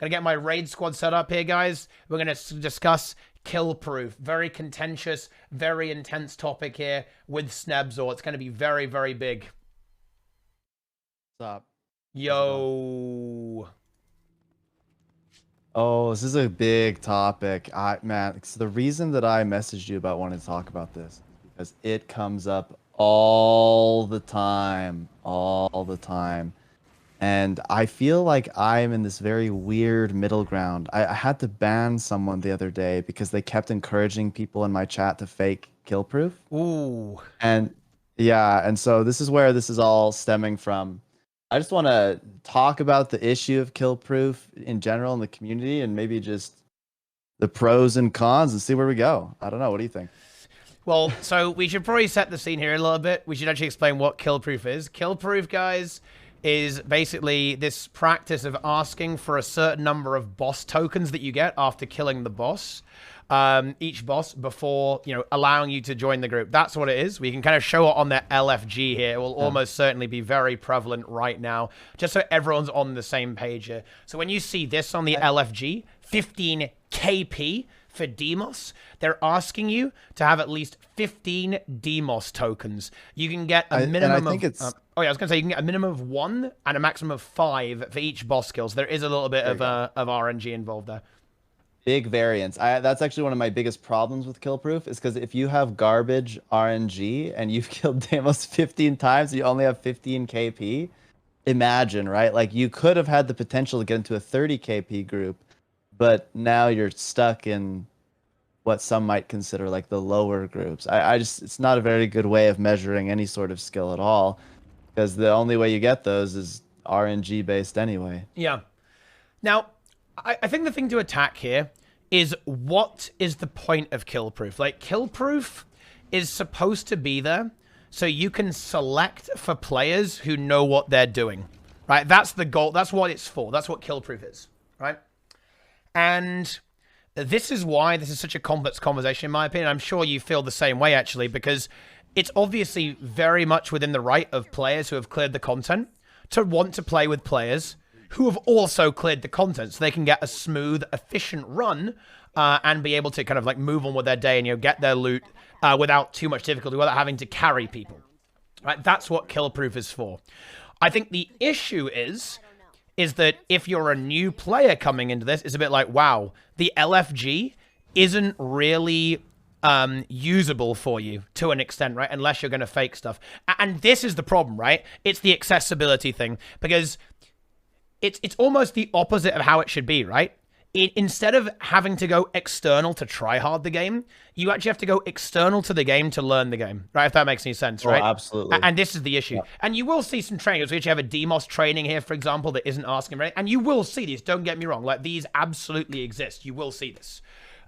Gonna get my raid squad set up here, guys. We're gonna discuss kill proof. Very contentious, very intense topic here with Snebzor. It's gonna be very, very big. What's up? Yo. Oh, this is a big topic. Man, so the reason that I messaged you about wanting to talk about this is because it comes up all the time. And I feel like I'm in this very weird middle ground. I had to ban someone the other day because they kept encouraging people in my chat to fake kill proof. Ooh. And yeah, and so this is where this is all stemming from. I just want to talk about the issue of kill proof in general in the community and maybe just the pros and cons and see where we go. I don't know. What do you think? Well, so we should probably set the scene here a little bit. We should actually explain what kill proof is. Kill proof, guys, is basically this practice of asking for a certain number of boss tokens that you get after killing the boss. Each boss before, allowing you to join the group. That's what it is. We can kind of show it on the LFG here. It will almost certainly be very prevalent right now, just so everyone's on the same page here. So when you see this on the LFG, 15 KP for Demos, they're asking you to have at least 15 Demos tokens. You can get a minimum of... I was going to say, you can get a minimum of 1 and a maximum of 5 for each boss kill. So there is a little bit of RNG involved there. Big variance. That's actually one of my biggest problems with kill proof is because if you have garbage RNG and you've killed Demos 15 times and you only have 15 KP, imagine, right? Like you could have had the potential to get into a 30 KP group, but now you're stuck in what some might consider like the lower groups. It's not a very good way of measuring any sort of skill at all because the only way you get those is RNG based anyway. Yeah. Now, I think the thing to attack here is what is the point of kill proof? Like, kill proof is supposed to be there so you can select for players who know what they're doing, right? That's the goal. That's what it's for. That's what kill proof is, right? And this is why this is such a complex conversation, in my opinion. I'm sure you feel the same way, actually, because it's obviously very much within the right of players who have cleared the content to want to play with players who have also cleared the content so they can get a smooth, efficient run and be able to kind of like move on with their day and, get their loot without too much difficulty, without having to carry people. Right? That's what kill proof is for. I think the issue is that if you're a new player coming into this, it's a bit like, wow, the LFG isn't really usable for you to an extent, right? Unless you're going to fake stuff. And this is the problem, right? It's the accessibility thing, because it's almost the opposite of how it should be, right? Instead of having to go external to try hard the game, you actually have to go external to the game to learn the game, right? If that makes any sense, right? Oh, absolutely. And this is the issue. Yeah. And you will see some trainers. We actually have a Demos training here, for example, that isn't asking for it. And you will see these, don't get me wrong. Like, these absolutely exist. You will see this.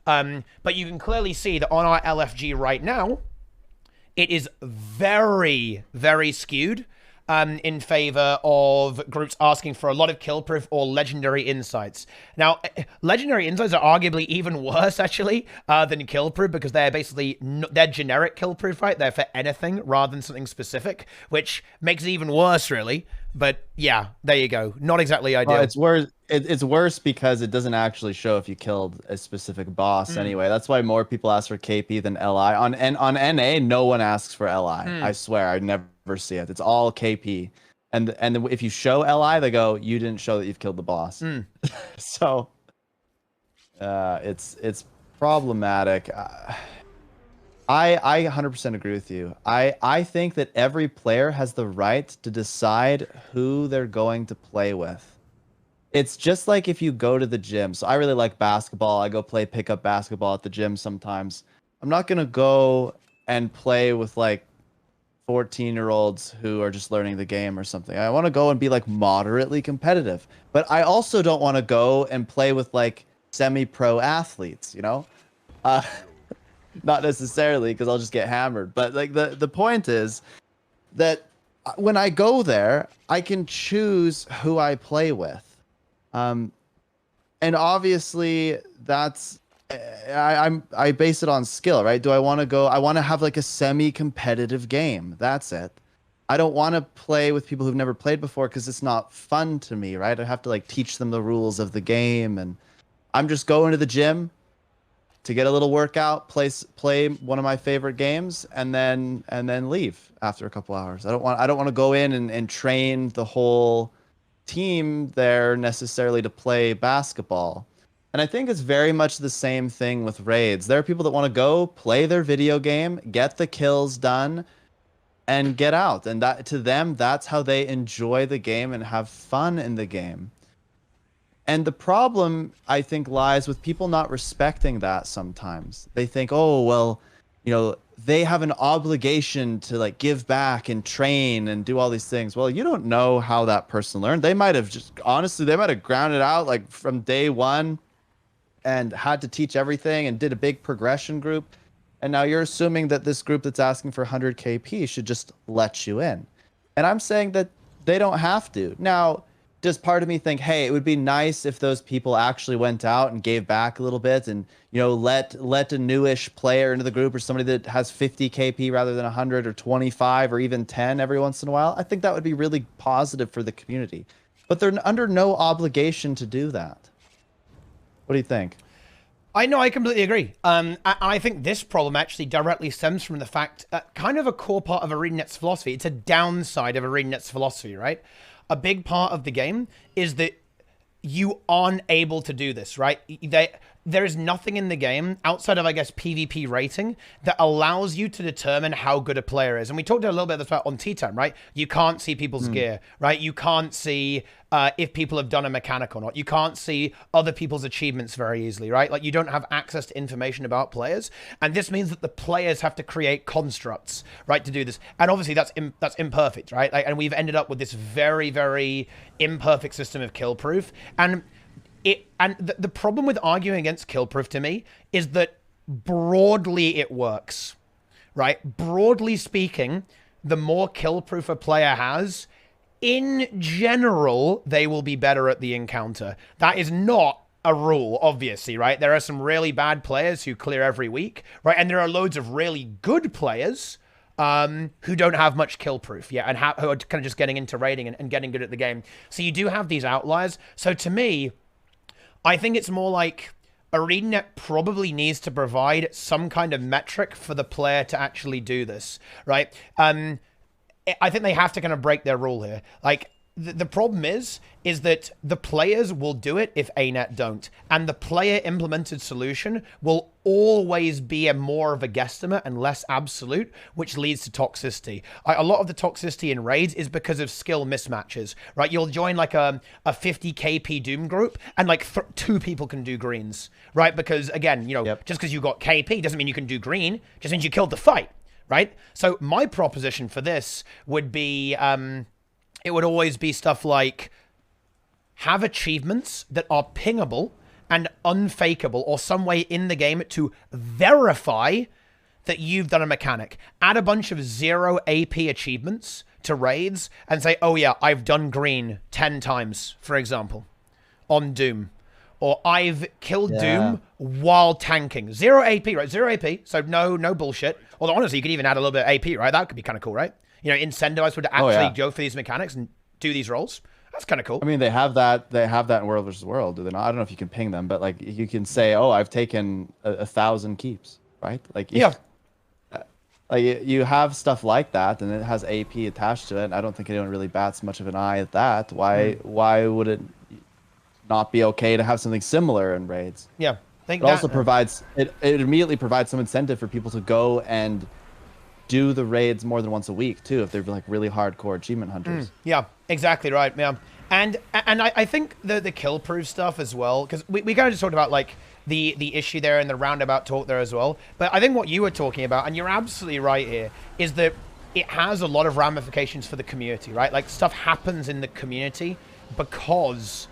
But you can clearly see that on our LFG right now, it is very, very skewed in favor of groups asking for a lot of kill proof or legendary insights. Now, legendary insights are arguably even worse, actually, than kill proof, because they're basically, they're generic kill proof, right? They're for anything rather than something specific, which makes it even worse, really. But yeah, there you go. Not exactly ideal. It's worse. It's worse because it doesn't actually show if you killed a specific boss anyway. That's why more people ask for KP than LI. On NA, no one asks for LI. I swear, I never see it. It's all KP. And if you show LI, they go, you didn't show that you've killed the boss. So it's problematic. I 100% agree with you. I think that every player has the right to decide who they're going to play with. It's just like if you go to the gym. So I really like basketball. I go play pickup basketball at the gym sometimes. I'm not going to go and play with like 14-year-olds who are just learning the game or something. I want to go and be like moderately competitive. But I also don't want to go and play with like semi-pro athletes, Not necessarily, because I'll just get hammered. But like the point is that when I go there, I can choose who I play with. And obviously that's I base it on skill, right? Do I want to go? I want to have like a semi-competitive game. That's it. I don't want to play with people who've never played before because it's not fun to me, right? I have to like teach them the rules of the game, and I'm just going to the gym to get a little workout, play one of my favorite games, and then leave after a couple hours. I don't want to go in and train the whole team there necessarily to play basketball. And I think it's very much the same thing with raids. There are people that want to go play their video game, get the kills done, and get out. And that to them, that's how they enjoy the game and have fun in the game. And the problem, I think, lies with people not respecting that sometimes. They think, oh, well, you know, they have an obligation to like give back and train and do all these things. Well, you don't know how that person learned. They might have just, honestly, they might have grounded out like from day one and had to teach everything and did a big progression group. And now you're assuming that this group that's asking for 100 KP should just let you in. And I'm saying that they don't have to. Now, does part of me think, hey, it would be nice if those people actually went out and gave back a little bit and, you know, let a newish player into the group or somebody that has 50 KP rather than 100 or 25 or even 10 every once in a while? I think that would be really positive for the community. But they're under no obligation to do that. What do you think? I know, I completely agree. I think this problem actually directly stems from the fact, kind of a core part of ArenaNet's philosophy. It's a downside of ArenaNet's philosophy, right? A big part of the game is that you aren't able to do this, right? There is nothing in the game outside of, I guess, PvP rating that allows you to determine how good a player is. And we talked a little bit about on Tea Time, right? You can't see people's gear, right? You can't see if people have done a mechanic or not. You can't see other people's achievements very easily, right? Like, you don't have access to information about players. And this means that the players have to create constructs, right, to do this. And obviously that's imperfect, right? Like, and we've ended up with this very, very imperfect system of kill proof. And the problem with arguing against kill proof to me is that broadly it works, right? Broadly speaking, the more kill proof a player has, in general, they will be better at the encounter. That is not a rule, obviously, right? There are some really bad players who clear every week, right? And there are loads of really good players who don't have much kill proof yet and who are kind of just getting into raiding and getting good at the game. So you do have these outliers. So to me, I think it's more like ArenaNet probably needs to provide some kind of metric for the player to actually do this, right? I think they have to kind of break their rule here. Like, the problem is that the players will do it if ANET don't. And the player-implemented solution will always be more of a guesstimate and less absolute, which leads to toxicity. A lot of the toxicity in raids is because of skill mismatches, right? You'll join like a 50 KP Doom group, and like 2 people can do greens, right? Because, again, you know, just because you got KP doesn't mean you can do green, just means you killed the fight, right? So my proposition for this would be... it would always be stuff like have achievements that are pingable and unfakeable, or some way in the game to verify that you've done a mechanic. Add a bunch of 0 AP achievements to raids and say, oh yeah, I've done green 10 times, for example, on Doom. Or I've killed Doom while tanking. 0 AP, right? 0 AP, so no bullshit. Although honestly, you could even add a little bit of AP, right? That could be kind of cool, right? You know, incentivize would actually go for these mechanics and do these roles. That's kind of cool. I mean, they have that in World versus World, do they not? I don't know if you can ping them, but like you can say, oh, I've taken 1,000 keeps, right? Like, like you have stuff like that, and it has AP attached to it. I don't think anyone really bats much of an eye at that. Why would it not be okay to have something similar in raids? Yeah, it also provides it immediately provides some incentive for people to go and do the raids more than once a week too, if they're like really hardcore achievement hunters. Yeah, exactly right. Yeah, and I think the kill proof stuff as well, because we kind of just talked about like the issue there and the roundabout talk there as well. But I think what you were talking about, and you're absolutely right here, is that it has a lot of ramifications for the community, right? Like, stuff happens in the community because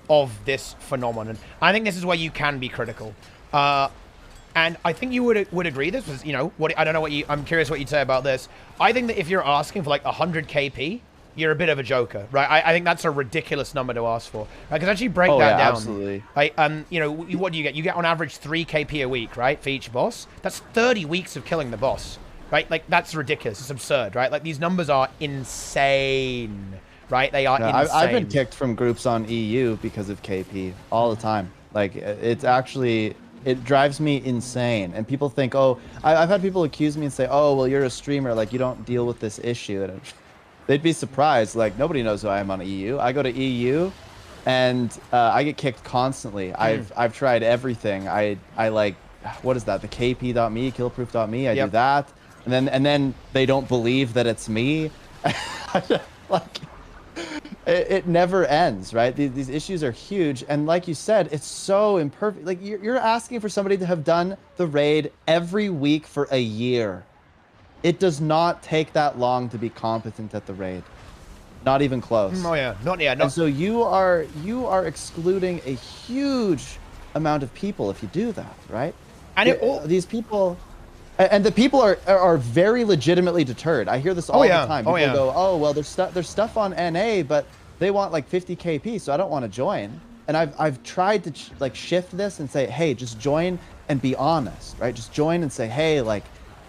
of this phenomenon. I think this is where you can be critical. And I think you would agree. This was, you know, I don't know what I'm curious what you'd say about this. I think that if you're asking for like 100 KP, you're a bit of a joker, right? I think that's a ridiculous number to ask for. Right? Because actually break that down. Absolutely. Right? You know, what do you get? You get on average 3 KP a week, right? For each boss. That's 30 weeks of killing the boss, right? Like, that's ridiculous. It's absurd, right? Like, these numbers are insane, right? They are insane. I've been kicked from groups on EU because of KP all the time. Like, it's actually, it drives me insane. And people think, oh, I've had people accuse me and say, oh, well, you're a streamer, like, you don't deal with this issue. And they'd be surprised. Like, nobody knows who I am on EU. I go to EU, and I get kicked constantly. I've tried everything. I like, what is that? The kp.me, killproof.me. I do that, and then they don't believe that it's me. Like, it never ends, right? These issues are huge, and like you said, it's so imperfect. Like, you're asking for somebody to have done the raid every week for a year. It does not take that long to be competent at the raid. Not even close. Oh yeah, not. And so you are excluding a huge amount of people if you do that, right? And these people, and the people are very legitimately deterred. I hear this all the time. People go, oh well, there's stuff on NA, but they want like 50 KP, so I don't want to join. And I've tried to like shift this and say, hey, just join and be honest, right? Just join and say, hey, like,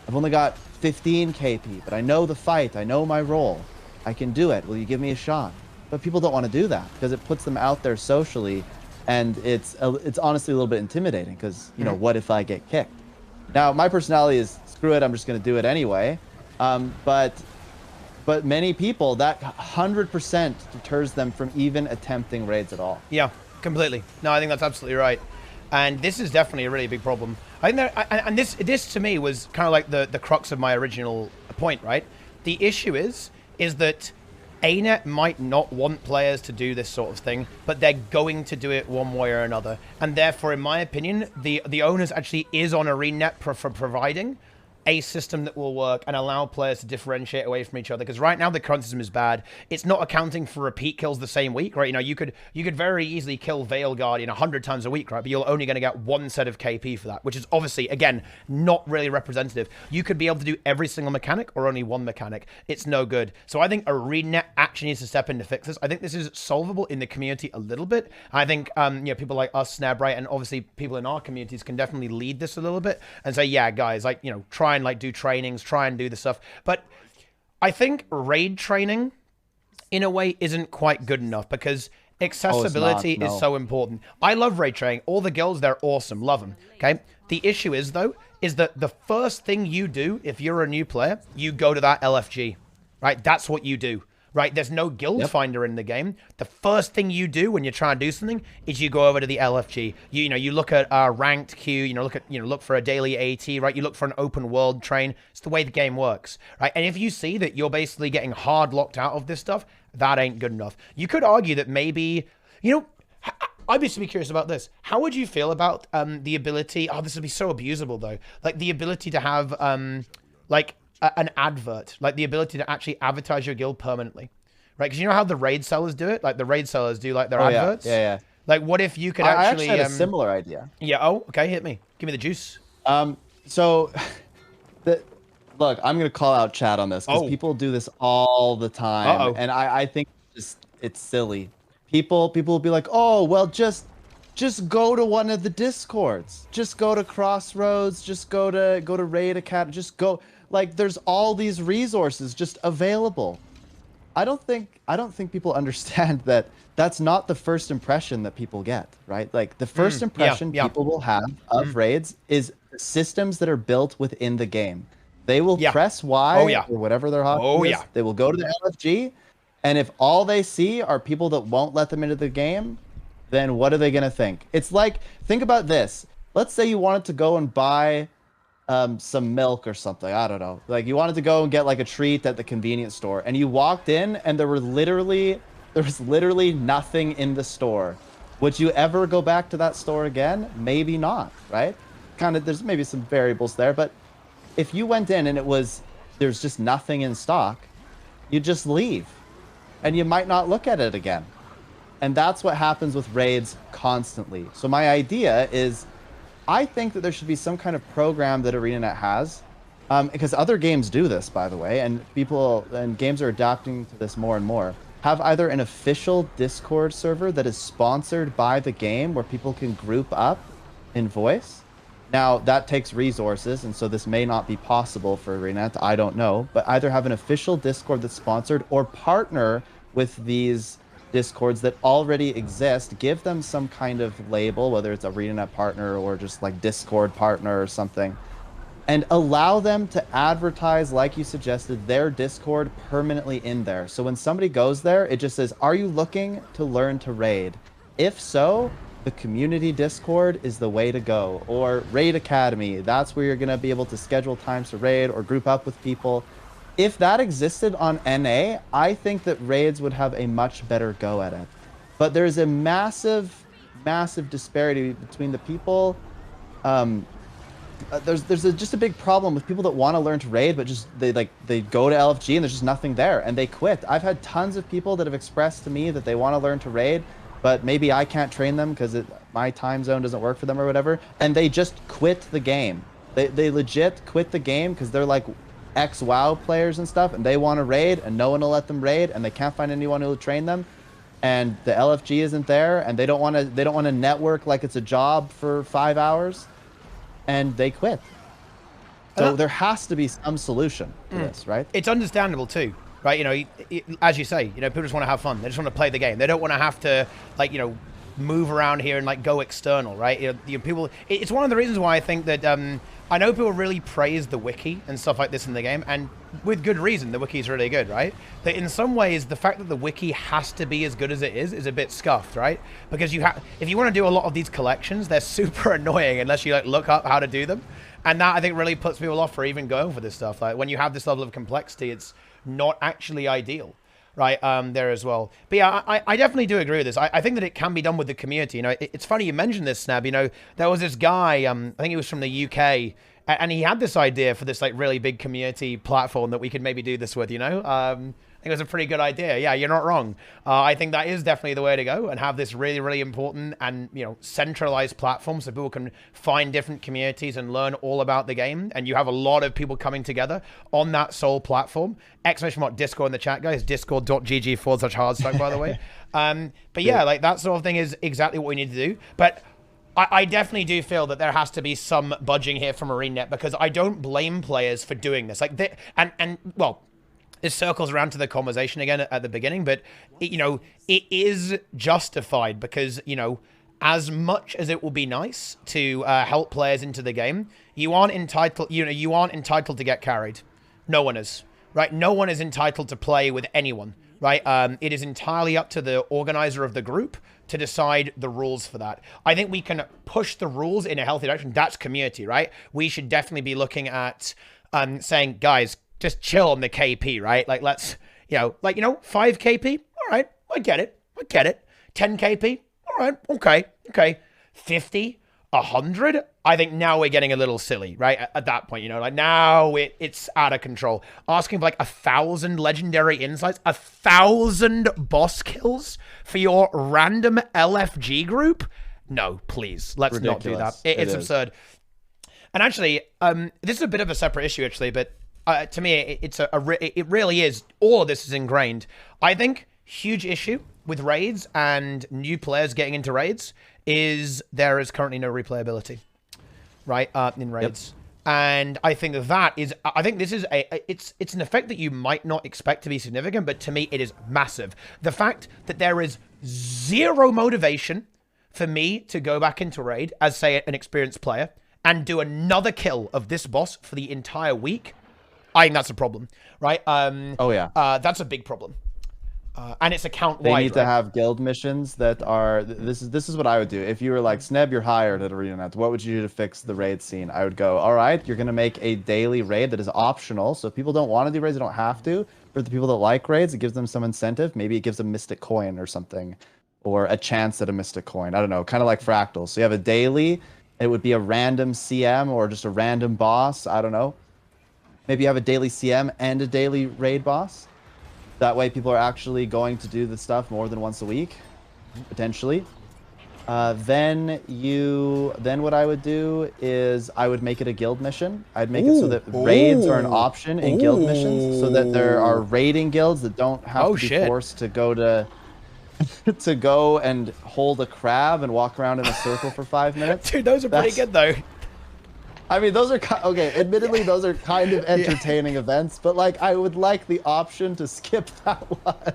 I've only got 15 KP, but I know the fight, I know my role. I can do it. Will you give me a shot? But people don't want to do that because it puts them out there socially, and it's honestly a little bit intimidating because, you know, what if I get kicked? Now, my personality is, screw it, I'm just going to do it anyway. But many people, that 100% deters them from even attempting raids at all. Yeah, completely. No, I think that's absolutely right. And this is definitely a really big problem. I think that, this to me was kind of like the crux of my original point, right? The issue is that ArenaNet might not want players to do this sort of thing, but they're going to do it one way or another. And therefore, in my opinion, the onus actually is on ArenaNet for providing a system that will work and allow players to differentiate away from each other. Because right now the current system is bad. It's not accounting for repeat kills the same week, right? You know, you could very easily kill Veil Guardian 100 times a week, right? But you're only going to get one set of KP for that, which is obviously, again, not really representative. You could be able to do every single mechanic or only one mechanic. It's no good. So I think ArenaNet actually needs to step in to fix this. I think this is solvable in the community a little bit. I think, you know, people like us, Snabbright, and obviously people in our communities can definitely lead this a little bit and say, yeah, guys, like, you know, try and like do trainings, try and do the stuff. But I think raid training in a way isn't quite good enough because accessibility is so important. I love raid training. All the girls, they're awesome. Love them. Okay. The issue is though, is that the first thing you do if you're a new player, you go to that LFG, right? That's what you do. Right, there's no guild finder in the game. The first thing you do when you're trying to do something is you go over to the LFG. You look at ranked queue. Look for a daily AT. Right, you look for an open world train. It's the way the game works. Right, and if you see that you're basically getting hard locked out of this stuff, that ain't good enough. You could argue that maybe, you know, I'd be curious about this. How would you feel about the ability? Oh, this would be so abusable though. Like the ability to have like an advert, like the ability to actually advertise your guild permanently, right? Because you know how the raid sellers do it? Like the raid sellers do like their adverts. Yeah. Like what if you could actually... I actually had a similar idea. Yeah, oh, okay, hit me. Give me the juice. So, look, I'm going to call out chat on this because people do this all the time. And I think it's silly. People will be like, oh, well, just go to one of the Discords. Just go to Crossroads. Just go to Raid Academy. Just go... Like, there's all these resources just available. I don't think people understand that that's not the first impression that people get, right? Like, the first impression people will have of raids is systems that are built within the game. They will press Y or whatever their hotkeys is. They will go to the LFG, and if all they see are people that won't let them into the game, then what are they going to think? It's like, think about this. Let's say you wanted to go and buy... some milk or something. I don't know. Like you wanted to go and get like a treat at the convenience store, and you walked in, and there was literally nothing in the store. Would you ever go back to that store again? Maybe not, right? Kind of. There's maybe some variables there, but if you went in and there's just nothing in stock, you just leave, and you might not look at it again. And that's what happens with raids constantly. So my idea is, I think that there should be some kind of program that ArenaNet has, because other games do this, by the way, and games are adapting to this more and more. Have either an official Discord server that is sponsored by the game where people can group up in voice, Now, that takes resources, and so this may not be possible for ArenaNet, I don't know, but either have an official Discord that's sponsored or partner with these Discords that already exist, give them some kind of label, whether it's ArenaNet partner or just like Discord partner or something, and allow them to advertise, like you suggested, their Discord permanently in there. So when somebody goes there, it just says, are you looking to learn to raid? If so, the community Discord is the way to go. Or Raid Academy, that's where you're going to be able to schedule times to raid or group up with people. If that existed on NA, I think that raids would have a much better go at it. But there's a massive, massive disparity between the people. There's just a big problem with people that want to learn to raid, but just they go to LFG and there's just nothing there and they quit. I've had tons of people that have expressed to me that they want to learn to raid, but maybe I can't train them because my time zone doesn't work for them or whatever, and they just quit the game. They legit quit the game because they're like ex-WoW players and stuff, and they want to raid, and no one will let them raid, and they can't find anyone who will train them, and the LFG isn't there, and they don't want to network like it's a job for 5 hours, and they quit. So there has to be some solution to this, right? It's understandable too, right? You know, as you say, you know, people just want to have fun. They just want to play the game. They don't want to have to, like, you know, move around here and like go external, right? You know, people. It's one of the reasons why I think that I know people really praise the wiki and stuff like this in the game, and with good reason. The wiki is really good, right? But in some ways, the fact that the wiki has to be as good as it is a bit scuffed, right? Because you have, if you want to do a lot of these collections, they're super annoying unless you like look up how to do them. And that, I think, really puts people off for even going for this stuff. Like, when you have this level of complexity, it's not actually ideal, right, there as well. But yeah, I definitely do agree with this. I think that it can be done with the community. You know, it's funny you mentioned this, Snab. You know, there was this guy, I think he was from the UK, and he had this idea for this, like, really big community platform that we could maybe do this with, you know? I think it was a pretty good idea. Yeah, you're not wrong. I think that is definitely the way to go, and have this really, really important and, you know, centralized platform so people can find different communities and learn all about the game. And you have a lot of people coming together on that sole platform. ! Discord in the chat, guys. Discord.gg/Hardstuck, by the way. But yeah, like, that sort of thing is exactly what we need to do. But I definitely do feel that there has to be some budging here from ArenaNet, because I don't blame players for doing this. Like, well, this circles around to the conversation again at the beginning, but you know, it is justified because, you know, as much as it will be nice to help players into the game, you aren't entitled to get carried. No one is, right? No one is entitled to play with anyone, right? It is entirely up to the organizer of the group to decide the rules for that. I think we can push the rules in a healthy direction. That's community, right? We should definitely be looking at saying, guys, just chill on the KP, right? Like, let's, you know, 5 KP, all right, I get it. 10 KP, all right, okay. 50, 100, I think now we're getting a little silly, right? At that point, you know, like, now it's out of control. Asking for like 1,000 legendary insights, 1,000 boss kills for your random LFG group? No, please, let's not do that. It's absurd. And actually, this is a bit of a separate issue, actually, but to me, it really is. All of this is ingrained. I think huge issue with raids and new players getting into raids is there is currently no replayability, right? In raids, and I think that is. I think this is it's an effect that you might not expect to be significant, but to me, it is massive. The fact that there is zero motivation for me to go back into raid as, say, an experienced player and do another kill of this boss for the entire week. I think that's a problem, right? Oh yeah, that's a big problem, and it's account wide. They need to have guild missions that are. This is what I would do if you were like, Sneb, you're hired at ArenaNet. What would you do to fix the raid scene? I would go, all right, you're gonna make a daily raid that is optional, so if people don't want to do raids, they don't have to. For the people that like raids, it gives them some incentive. Maybe it gives them Mystic Coin or something, or a chance at a Mystic Coin. I don't know, kind of like Fractal. So you have a daily. It would be a random CM or just a random boss. I don't know. Maybe you have a daily CM and a daily raid boss. That way people are actually going to do the stuff more than once a week, potentially. Then what I would do is I would make it a guild mission. I'd make it so that raids are an option in guild missions, so that there are raiding guilds that don't have to be forced to go to go and hold a crab and walk around in a circle for 5 minutes. Dude, those are pretty good though. I mean, those are okay. Admittedly, those are kind of entertaining events, but like, I would like the option to skip that one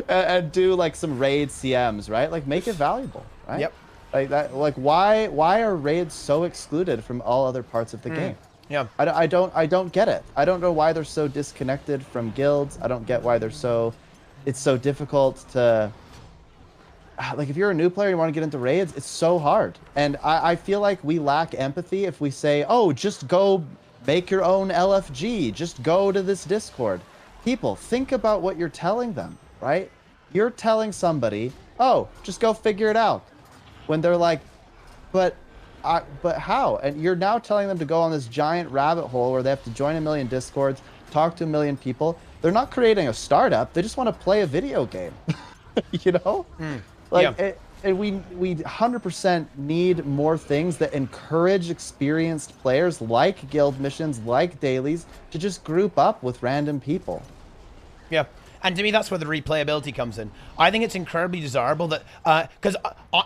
and do like some raid CMs, right? Like, make it valuable, right? Yep. Like that. Like, why are raids so excluded from all other parts of the game? Yeah. I don't get it. I don't know why they're so disconnected from guilds. I don't get why they're so. It's so difficult to. Like, if you're a new player and you want to get into raids, it's so hard. And I feel like we lack empathy if we say, oh, just go make your own LFG. Just go to this Discord. People, think about what you're telling them, right? You're telling somebody, oh, just go figure it out. When they're like, but how? And you're now telling them to go on this giant rabbit hole where they have to join a million Discords, talk to a million people. They're not creating a startup. They just want to play a video game, you know? Like, and we 100% need more things that encourage experienced players like guild missions, like dailies, to just group up with random people. Yeah. And to me, that's where the replayability comes in. I think it's incredibly desirable that, because,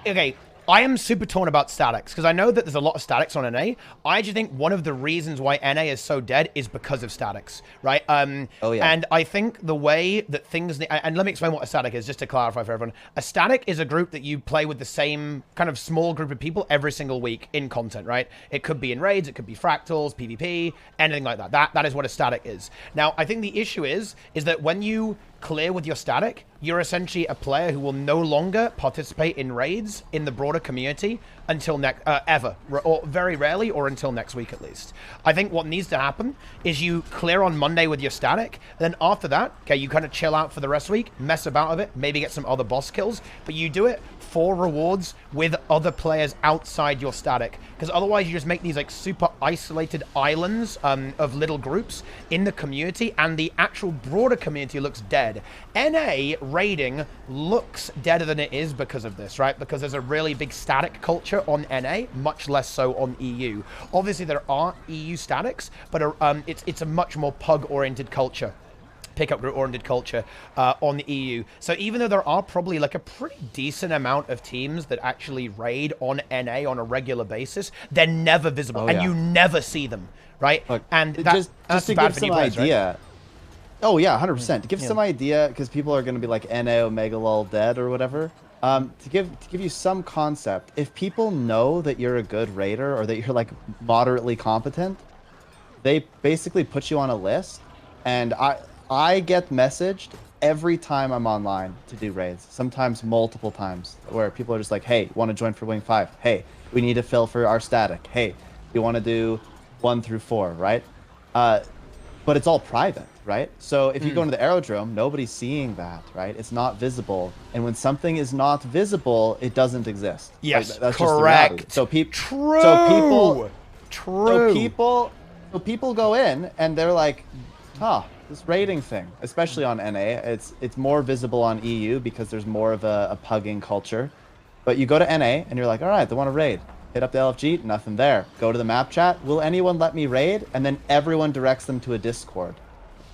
okay, I am super torn about statics, because I know that there's a lot of statics on NA. I just think one of the reasons why NA is so dead is because of statics, right? Oh, yeah. And I think the way that things... And let me explain what a static is, just to clarify for everyone. A static is a group that you play with the same kind of small group of people every single week in content, right? It could be in raids, it could be fractals, PvP, anything like that. That is what a static is. Now, I think the issue is that when you clear with your static, you're essentially a player who will no longer participate in raids in the broader community until ever, or very rarely, or until next week at least. I think what needs to happen is you clear on Monday with your static, then after that, okay, you kind of chill out for the rest of the week, mess about with it, maybe get some other boss kills, but you do it for rewards with other players outside your static, because otherwise you just make these like super isolated islands of little groups in the community, and the actual broader community looks dead. NA raiding looks deader than it is because of this, right? Because there's a really big static culture on NA, much less so on EU. Obviously there are EU statics, but it's a much more pug-oriented culture, pickup group-oriented culture on the EU. So even though there are probably like a pretty decent amount of teams that actually raid on NA on a regular basis, they're never visible, and you never see them, right? Look, and that's to give some players, idea. Right? Oh yeah, 100%. To give some idea, because people are going to be like NA Omega lol dead or whatever. To give you some concept, if people know that you're a good raider or that you're like moderately competent, they basically put you on a list, and I get messaged every time I'm online to do raids, sometimes multiple times, where people are just like, hey, want to join for Wing 5? Hey, we need to fill for our static. Hey, you want to do 1 through 4, right? But it's all private, right? So if you go into the aerodrome, nobody's seeing that, right? It's not visible. And when something is not visible, it doesn't exist. Yes, like, that's correct. Just the reality. So people go in and they're like, huh, this raiding thing, especially on NA, it's more visible on EU because there's more of a pugging culture. But you go to NA and you're like, all right, they want to raid. Hit up the LFG, nothing there. Go to the map chat. Will anyone let me raid? And then everyone directs them to a Discord.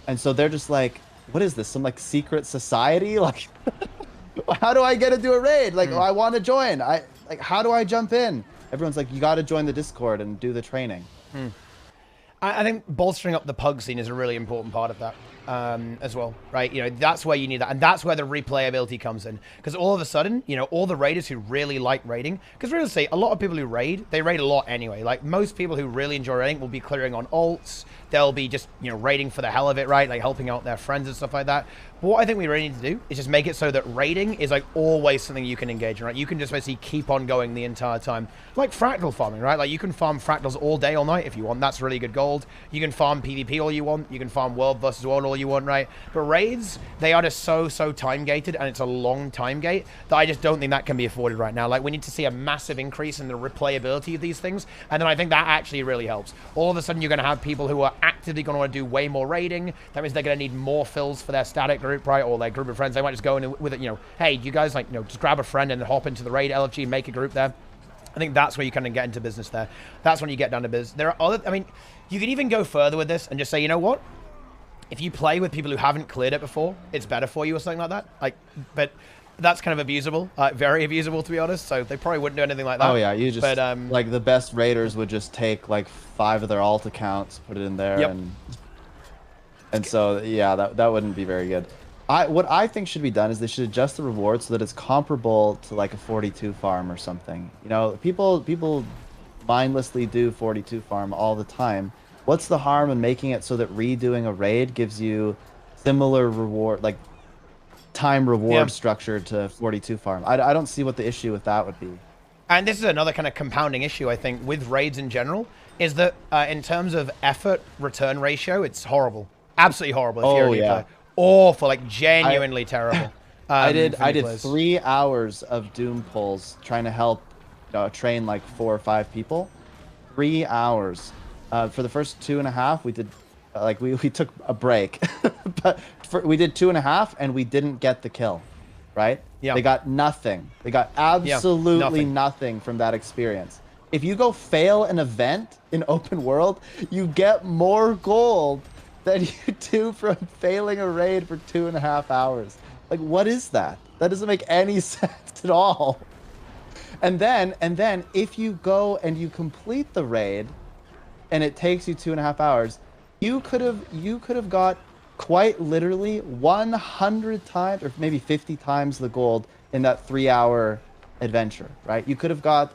And so they're just like, what is this? Some like secret society? Like, how do I get into a raid? Like, oh, I want to join. Like, how do I jump in? Everyone's like, you got to join the Discord and do the training. I think bolstering up the pug scene is a really important part of that as well, right? You know, that's where you need that, and that's where the replayability comes in, because all of a sudden, you know, all the raiders who really like raiding, because really say a lot of people who raid, they raid a lot anyway. Like most people who really enjoy raiding will be clearing on alts, they'll be just, you know, raiding for the hell of it, right? Like helping out their friends and stuff like that. But what I think we really need to do is just make it so that raiding is like always something you can engage in, right? You can just basically keep on going the entire time, like fractal farming, right? Like you can farm fractals all day, all night if you want. That's really good gold. You can farm PvP all you want. You can farm world versus world all you want, right? But raids, they are just so time gated, and it's a long time gate that I just don't think that can be afforded right now. Like we need to see a massive increase in the replayability of these things, and then I think that actually really helps. All of a sudden you're going to have people who are actively going to want to do way more raiding. That means they're going to need more fills for their static group, right? Or their group of friends. They might just go in with it, you know, hey, you guys, like, you know, just grab a friend and hop into the raid LFG and make a group there. I think that's where you kind of get into business there. That's when you get down to business. There are other, I mean, you can even go further with this and just say, you know what? If you play with people who haven't cleared it before, it's better for you or something like that. Like, but that's kind of abusable, very abusable to be honest. So they probably wouldn't do anything like that. Oh yeah, you just but, like the best raiders would just take like 5 of their alt accounts, put it in there, yep. and so yeah, that wouldn't be very good. What I think should be done is they should adjust the reward so that it's comparable to like a 42 farm or something. You know, people mindlessly do 42 farm all the time. What's the harm in making it so that redoing a raid gives you similar reward, like time reward structure to 42 farm? I don't see what the issue with that would be. And this is another kind of compounding issue, I think, with raids in general, is that in terms of effort return ratio, it's horrible. Absolutely horrible if you're a new player. Awful, like genuinely terrible. I did 3 hours of Doom pulls trying to help train like 4 or 5 people. 3 hours. For the first 2.5, we did like we took a break, but we did 2.5 and we didn't get the kill, right? Yeah. They got nothing. They got absolutely nothing from that experience. If you go fail an event in open world, you get more gold than you do from failing a raid for 2.5 hours. Like, what is that? That doesn't make any sense at all. And then if you go and you complete the raid and it takes you 2.5 hours, you could have got quite literally 100 times or maybe 50 times the gold in that 3-hour adventure, right? You could have got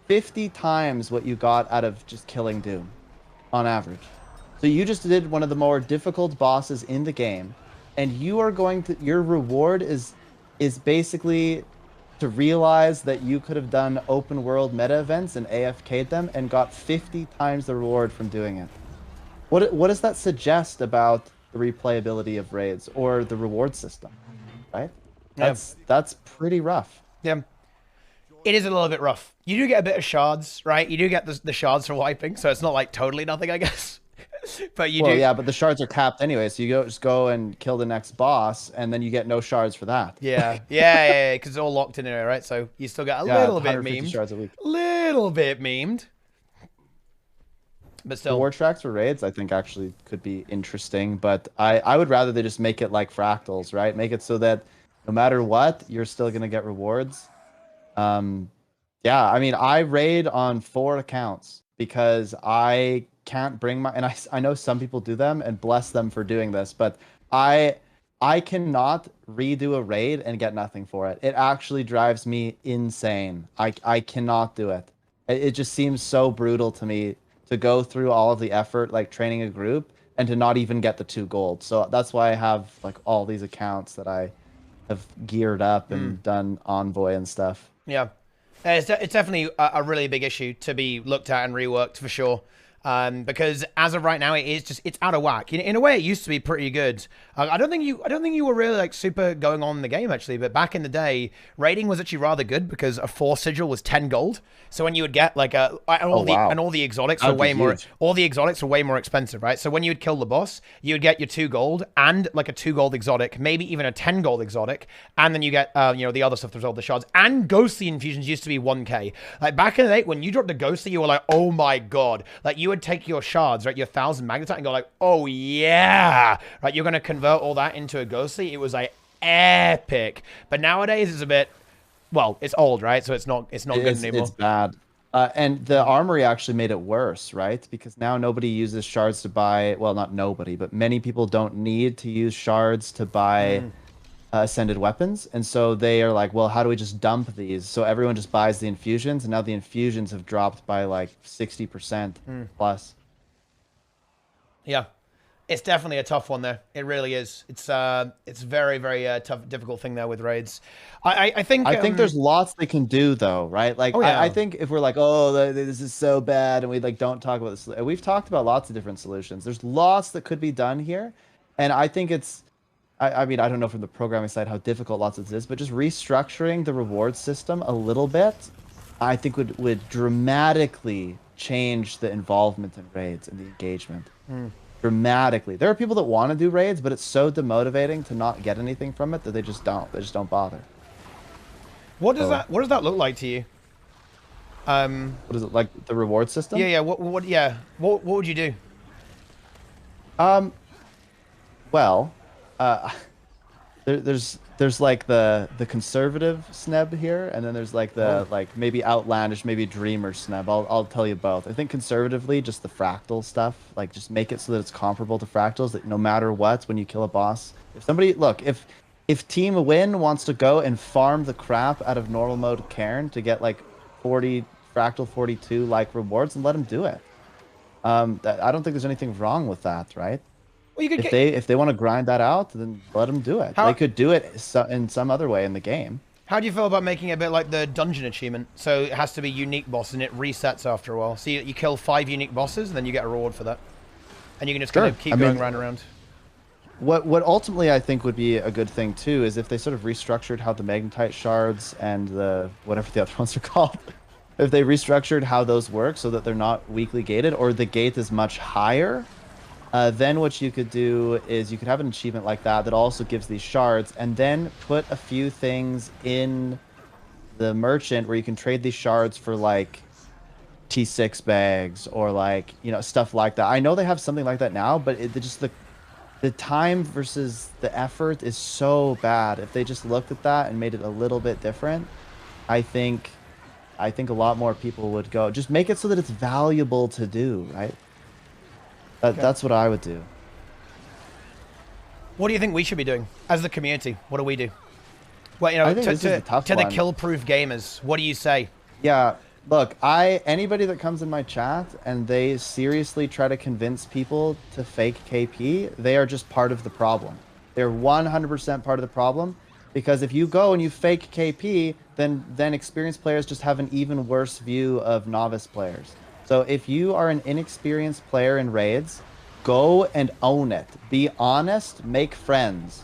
50 times what you got out of just killing Doom on average. So you just did one of the more difficult bosses in the game, and you are going to, your reward is basically to realize that you could have done open world meta events and AFK'd them and got 50 times the reward from doing it. What does that suggest about the replayability of raids or the reward system, right? That's pretty rough. Yeah. It is a little bit rough. You do get a bit of shards, right? You do get the shards for wiping, so it's not like totally nothing, I guess. But you do. Yeah, but the shards are capped anyway, so you just go and kill the next boss, and then you get no shards for that. Yeah, because it's all locked in there, right? So you still get a little bit memed. Shards a week. Little bit memed. But still. Reward tracks for raids, I think, actually could be interesting, but I would rather they just make it like fractals, right? Make it so that no matter what, you're still going to get rewards. Yeah, I mean, I raid on 4 accounts because I can't bring my, and I know some people do them, and bless them for doing this, but I cannot redo a raid and get nothing for it. It actually drives me insane. I cannot do it. It just seems so brutal to me to go through all of the effort, like training a group, and to not even get the 2 gold. So that's why I have like all these accounts that I have geared up and done Envoy and stuff. Yeah, it's definitely a really big issue to be looked at and reworked for sure. Because as of right now, it's out of whack. In a way, it used to be pretty good. I don't think you were really like super going on in the game actually. But back in the day, raiding was actually rather good because a 4 sigil was 10 gold. So when you would get like all the exotics were way more. All the exotics were way more expensive, right? So when you would kill the boss, you would get your 2 gold and like a 2 gold exotic, maybe even a 10 gold exotic, and then you get the other stuff that resolve the shards. And ghostly infusions used to be 1k. Like back in the day, when you dropped a ghostly, you were like, oh my god, like you would take your shards, right, your 1000 magnetite, and go like, oh yeah, right, you're gonna convert all that into a ghostly. It was like epic. But nowadays it's a bit, well, it's old, right? So it's not good anymore. It's bad. And the armory actually made it worse, right? Because now nobody uses shards to buy, well, not nobody, but many people don't need to use shards to buy ascended weapons. And so they are like, well, how do we just dump these? So everyone just buys the infusions, and now the infusions have dropped by like 60% plus. Yeah. It's definitely a tough one there. It really is. It's very, very tough, difficult thing there with raids. I think there's lots they can do though, right? Like I think if we're like, oh, this is so bad, and we like don't talk about this, we've talked about lots of different solutions. There's lots that could be done here, and I think it's, I mean, I don't know from the programming side how difficult lots of this is, but just restructuring the reward system a little bit, I think would dramatically change the involvement in raids and the engagement. Dramatically. There are people that want to do raids, but it's so demotivating to not get anything from it that they just don't bother. What does that look like to you? What is it, like the reward system? Yeah. What would you do? Well, there's there's like the conservative sneb here, and then there's like the like maybe outlandish, maybe dreamer sneb. I'll tell you both. I think conservatively, just the fractal stuff, like just make it so that it's comparable to fractals. That no matter what, when you kill a boss, if somebody look if Team Win wants to go and farm the crap out of normal mode Cairn to get like 40 fractal 42 like rewards, and let them do it. I don't think there's anything wrong with that, right? Well, you could If they want to grind that out, then let them do it. They could do it in some other way in the game. How do you feel about making it a bit like the dungeon achievement? So it has to be unique boss, and it resets after a while. So you kill 5 unique bosses, and then you get a reward for that. And you can just kind of keep going round and round. What ultimately I think would be a good thing too is if they sort of restructured how the magnetite shards and the whatever the other ones are called, if they restructured how those work so that they're not weakly gated or the gate is much higher. Then what you could do is you could have an achievement like that that also gives these shards, and then put a few things in the merchant where you can trade these shards for like T6 bags or like, you know, stuff like that. I know they have something like that now, but just the time versus the effort is so bad. If they just looked at that and made it a little bit different, I think a lot more people would go. Just make it so that it's valuable to do, right? That's what I would do. What do you think we should be doing as the community? What do we do? Well, you know, to the kill-proof gamers, what do you say? Yeah, look, anybody that comes in my chat and they seriously try to convince people to fake KP, they are just part of the problem. They're 100% part of the problem, because if you go and you fake KP, then experienced players just have an even worse view of novice players. So if you are an inexperienced player in raids, go and own it. Be honest, make friends.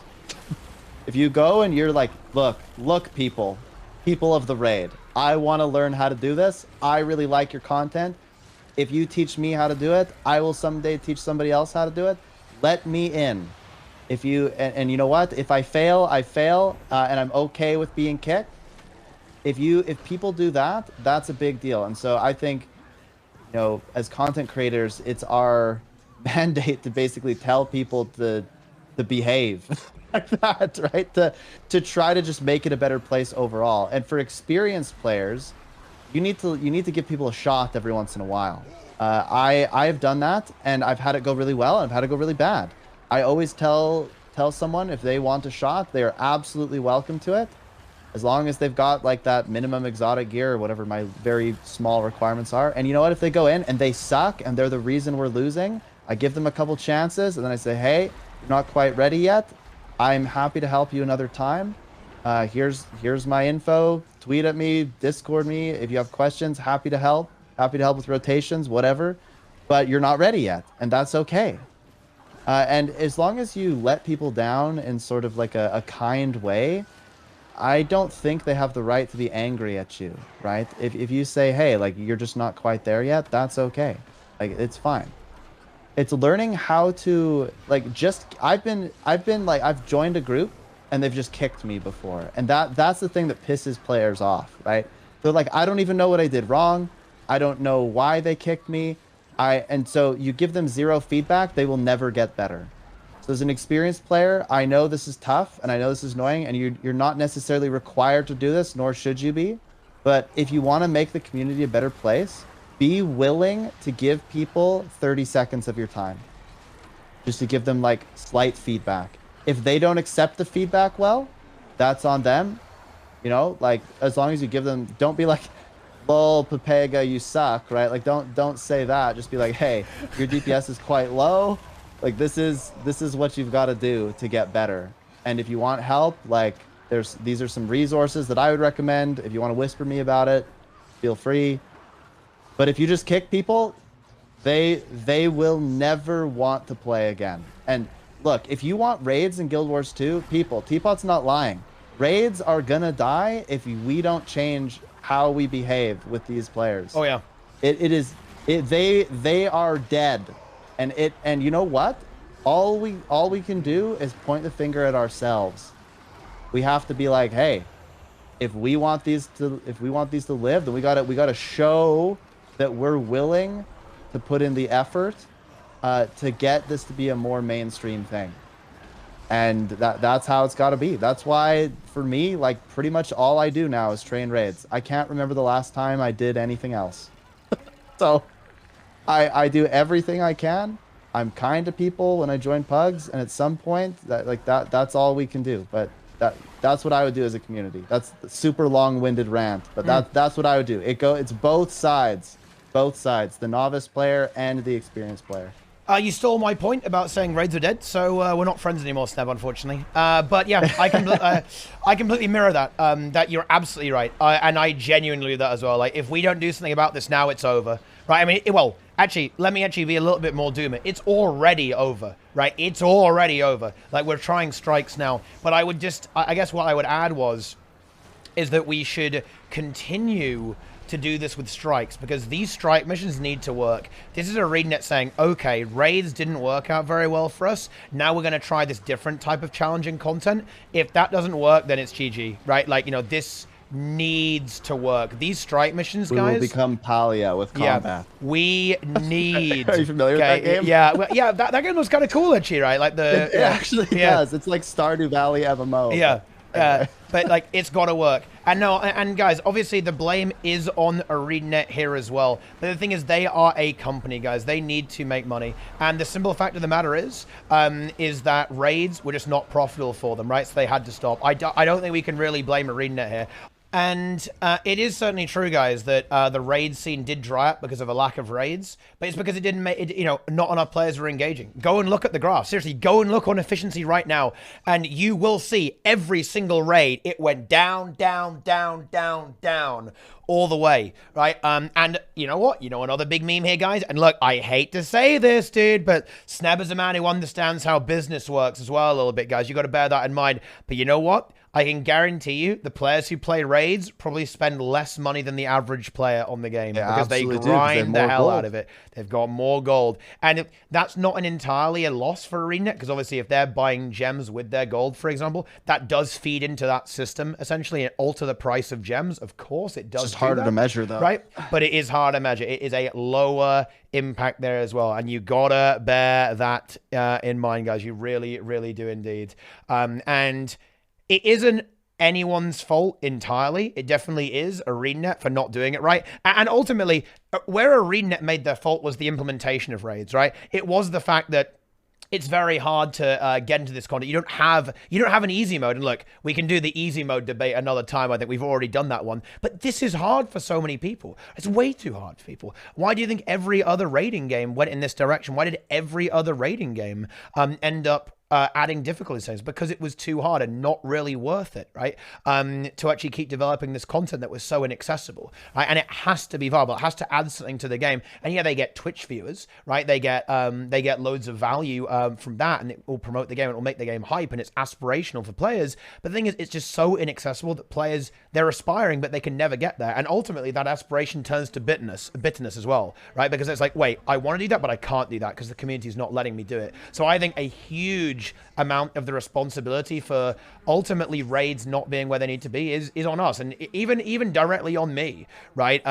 If you go and you're like, look people of the raid, I want to learn how to do this. I really like your content. If you teach me how to do it, I will someday teach somebody else how to do it. Let me in. If you, and you know what? If I fail, I fail, and I'm okay with being kicked. If people do that, that's a big deal. And so I think, you know, as content creators, it's our mandate to basically tell people to behave like that, right? To try to just make it a better place overall. And for experienced players, you need to give people a shot every once in a while. I've done that, and I've had it go really well, and I've had it go really bad. I always tell someone if they want a shot, they are absolutely welcome to it. As long as they've got like that minimum exotic gear or whatever my very small requirements are. And you know what? If they go in and they suck and they're the reason we're losing, I give them a couple chances and then I say, hey, you're not quite ready yet. I'm happy to help you another time. Here's my info. Tweet at me, Discord me. If you have questions, happy to help. Happy to help with rotations, whatever. But you're not ready yet, and that's okay. And as long as you let people down in sort of like a kind way, I don't think they have the right to be angry at you, right? If you say, hey, like, you're just not quite there yet, that's okay. Like, it's fine. It's learning how to, like, I've joined a group and they've just kicked me before. And that's the thing that pisses players off, right? They're like, I don't even know what I did wrong. I don't know why they kicked me. And so you give them zero feedback, they will never get better. So as an experienced player, I know this is tough and I know this is annoying, and you're not necessarily required to do this, nor should you be. But if you want to make the community a better place, be willing to give people 30 seconds of your time. Just to give them like slight feedback. If they don't accept the feedback well, that's on them. You know, like as long as you give them, don't be like, lol, Pepega, you suck, right? Like don't say that. Just be like, hey, your DPS is quite low. Like this is what you've got to do to get better. And if you want help, like these are some resources that I would recommend. If you want to whisper me about it, feel free. But if you just kick people, they will never want to play again. And look, if you want raids in Guild Wars 2, Teapot's not lying. Raids are gonna die if we don't change how we behave with these players. Oh yeah. They are dead. And you know what? All we can do is point the finger at ourselves. We have to be like, hey, if we want these to live, then we gotta show that we're willing to put in the effort to get this to be a more mainstream thing. And that's how it's got to be. That's why, for me, like, pretty much all I do now is train raids. I can't remember the last time I did anything else. So I do everything I can. I'm kind to people when I join pugs, and at some point that's all we can do. But that's what I would do as a community. That's a super long-winded rant, but that's what I would do. It's both sides, the novice player and the experienced player. You stole my point about saying raids are dead, so we're not friends anymore, Sneb, unfortunately. But yeah, I completely mirror that. That you're absolutely right, and I genuinely do that as well. Like, if we don't do something about this now, it's over, right? I mean, well, actually, let me be a little bit more doomer. It's already over, right? It's already over. Like, we're trying strikes now, but I would just, I guess what I would add is that we should continue to do this with strikes, because these strike missions need to work. This is ArenaNet saying, okay, raids didn't work out very well for us. Now we're going to try this different type of challenging content. If that doesn't work, then it's GG, right? Like, you know, this needs to work. These strike missions, guys. We will become Palia with combat. Yeah, we need. Are you familiar with that game? Yeah, well, yeah, that game was kind of cool, actually, right? Like it actually does. It's like Stardew Valley MMO. Yeah. But like, it's got to work. And no, and guys, obviously the blame is on ArenaNet here as well. But the thing is, they are a company, guys. They need to make money. And the simple fact of the matter is that raids were just not profitable for them, right? So they had to stop. I don't think we can really blame ArenaNet here. And it is certainly true, guys, that the raid scene did dry up because of a lack of raids, but it's because it didn't make it, you know, not enough players were engaging. Go and look at the graph. Seriously, go and look on efficiency right now, and you will see every single raid, it went down, down, down, down, down, all the way, right? And you know what? You know, another big meme here, guys, and look, I hate to say this, dude, but Sneb is a man who understands how business works as well a little bit, guys. You got to bear that in mind. But you know what? I can guarantee you the players who play raids probably spend less money than the average player on the game, because they grind the hell out of it. They've got more gold. And that's not an entirely a loss for ArenaNet, because obviously if they're buying gems with their gold, for example, that does feed into that system essentially and alter the price of gems. Of course it does. It's harder to measure though. Right? But it is hard to measure. It is a lower impact there as well. And you gotta bear that in mind, guys. You really, really do indeed. And it isn't anyone's fault entirely. It definitely is ArenaNet for not doing it right. And ultimately, where ArenaNet made their fault was the implementation of raids, right? It was the fact that it's very hard to get into this content. You don't have an easy mode. And look, we can do the easy mode debate another time. I think we've already done that one. But this is hard for so many people. It's way too hard for people. Why do you think every other raiding game went in this direction? Why did every other raiding game end up adding difficulty settings? Because it was too hard and not really worth it, right? To actually keep developing this content that was so inaccessible, right? And it has to be viable. It has to add something to the game. And yeah, they get Twitch viewers, right? They get loads of value from that, and it will promote the game. It will make the game hype, and it's aspirational for players. But the thing is, it's just so inaccessible that players, they're aspiring, but they can never get there. And ultimately, that aspiration turns to bitterness as well, right? Because it's like, wait, I want to do that, but I can't do that because the community is not letting me do it. So I think a huge amount of the responsibility for ultimately raids not being where they need to be is on us, and even directly on me, right?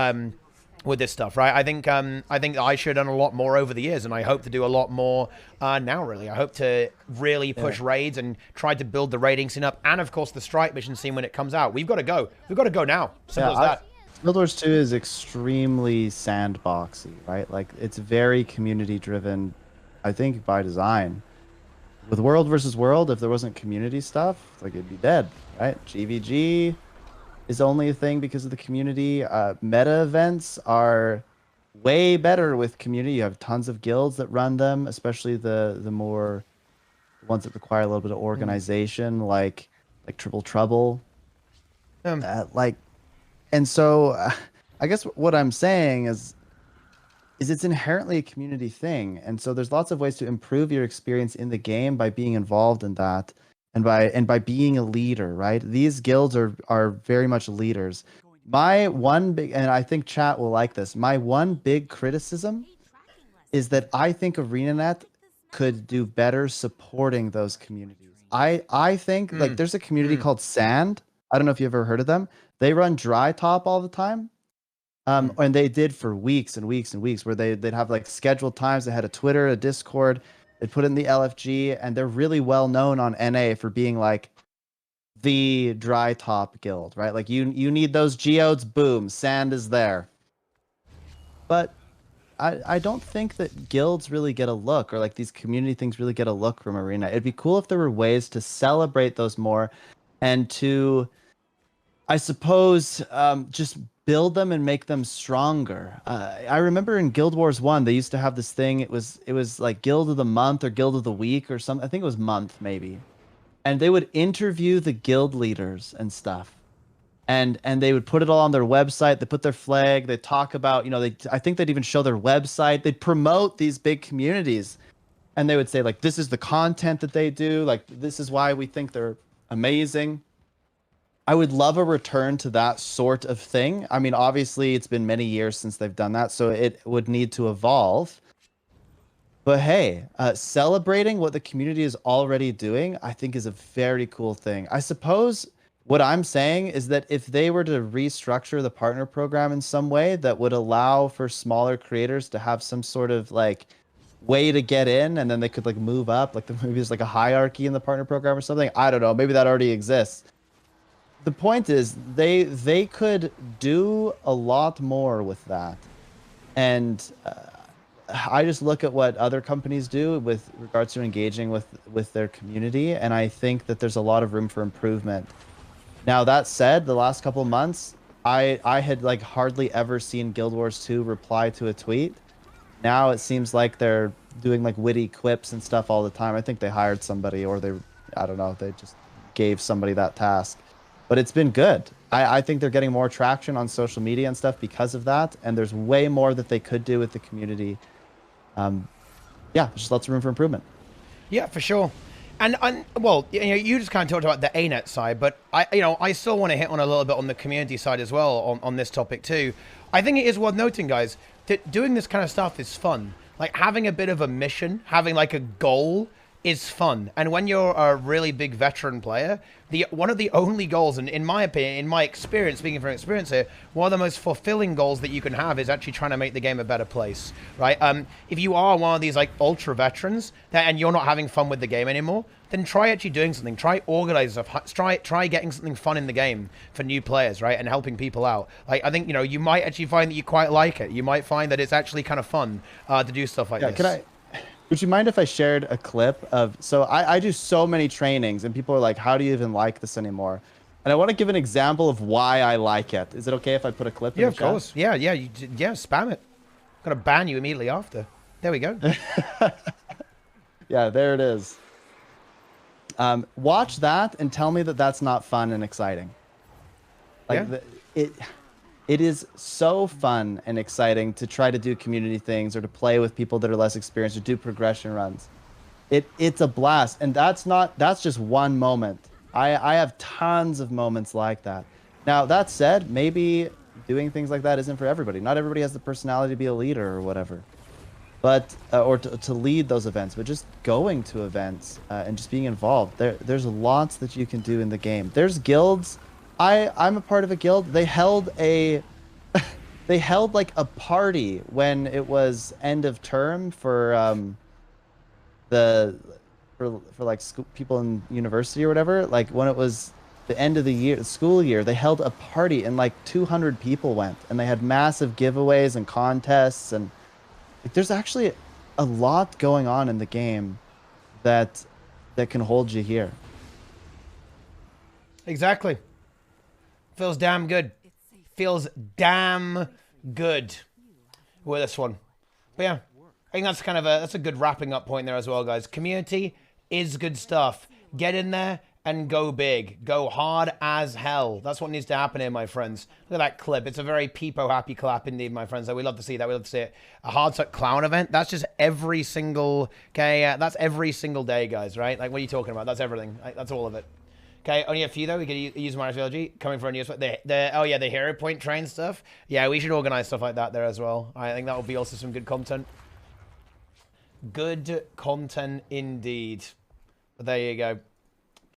With this stuff, right? I think I should have done a lot more over the years, and I hope to do a lot more now. Really, I hope to really push raids and try to build the raiding scene up, and of course the strike mission scene when it comes out. We've got to go. We've got to go now. Simple as that. Guild Wars 2 is extremely sandboxy, right? Like, it's very community driven, I think, by design. With World versus World, if there wasn't community stuff, like, it'd be dead, right? GVG is only a thing because of the community. Meta events are way better with community. You have tons of guilds that run them, especially the more ones that require a little bit of organization, like Triple Trouble. And so I guess what I'm saying is it's inherently a community thing. And so there's lots of ways to improve your experience in the game by being involved in that and by being a leader, right? These guilds are very much leaders. My one big, and I think chat will like this, my one big criticism is that I think ArenaNet could do better supporting those communities. I think like there's a community called Sand. I don't know if you ever heard of them. They run dry top all the time. And they did for weeks and weeks and weeks, where they'd have like scheduled times. They had a Twitter, a Discord. They put it in the LFG, and they're really well known on NA for being like the dry top guild, right? Like you need those geodes, boom, sand is there. But I don't think that guilds really get a look, or like these community things really get a look from Arena. It'd be cool if there were ways to celebrate those more and to, I suppose, just build them and make them stronger. I remember in Guild Wars 1, they used to have this thing. It was like Guild of the Month or Guild of the Week or something. I think it was month maybe. And they would interview the guild leaders and stuff. And they would put it all on their website. They put their flag. They talk about, I think they'd even show their website. They'd promote these big communities. And they would say, like, this is the content that they do. Like, this is why we think they're amazing. I would love a return to that sort of thing. I mean, obviously, it's been many years since they've done that, so it would need to evolve. But hey, celebrating what the community is already doing, I think is a very cool thing. I suppose what I'm saying is that if they were to restructure the partner program in some way that would allow for smaller creators to have some sort of like way to get in, and then they could like move up, like maybe there's like a hierarchy in the partner program or something. I don't know. Maybe that already exists. The point is they could do a lot more with that. And I just look at what other companies do with regards to engaging with their community, and I think that there's a lot of room for improvement. Now, that said, the last couple of months, I had like hardly ever seen Guild Wars 2 reply to a tweet. Now it seems like they're doing like witty quips and stuff all the time. I think they hired somebody, or I don't know, they just gave somebody that task. But it's been good. I think they're getting more traction on social media and stuff because of that, and there's way more that they could do with the community. Yeah, just lots of room for improvement. Yeah, for sure. And well, you just kind of talked about the ArenaNet side, but I still want to hit on a little bit on the community side as well on this topic too. I think it is worth noting, guys, that doing this kind of stuff is fun. Like having a bit of a mission, having like a goal is fun. And when you're a really big veteran player, one of the only goals, and in my opinion, in my experience, speaking from experience here, one of the most fulfilling goals that you can have is actually trying to make the game a better place, right? If you are one of these like ultra veterans and you're not having fun with the game anymore, then try actually doing something. Try organizing stuff. Try getting something fun in the game for new players, right? And helping people out. Like I think you might actually find that you quite like it. You might find that it's actually kind of fun to do stuff like this. Would you mind if I shared a clip of, so I do so many trainings and people are like, how do you even like this anymore? And I want to give an example of why I like it. Is it okay if I put a clip in the chat? Yeah, of course. Yeah, spam it. I'm going to ban you immediately after. There we go. Yeah, there it is. Watch that and tell me that that's not fun and exciting. Like yeah. It is so fun and exciting to try to do community things or to play with people that are less experienced or do progression runs. It's a blast. And that's just one moment. I have tons of moments like that. Now, that said, maybe doing things like that isn't for everybody. Not everybody has the personality to be a leader or whatever. But or to lead those events, but just going to events and just being involved. There's lots that you can do in the game. There's guilds. I'm a part of a guild. They held like a party when it was end of term for like people in university or whatever. Like when it was the end of the year, the school year, they held a party and like 200 people went, and they had massive giveaways and contests, and like, there's actually a lot going on in the game that can hold you here. Exactly. Feels damn good. Feels damn good with this one. But yeah, I think that's kind of that's a good wrapping up point there as well, guys. Community is good stuff. Get in there and go big. Go hard as hell. That's what needs to happen here, my friends. Look at that clip. It's a very peepo happy clap indeed, my friends. So we love to see that. We love to see it. A Hardstuck clown event. That's just every single, that's every single day, guys, right? Like, what are you talking about? That's everything. That's all of it. Okay, only a few though. We could use my trilogy coming for a new. Oh yeah, the hero point train stuff. Yeah, we should organize stuff like that there as well. I think that would be also some good content. Good content indeed. But there you go.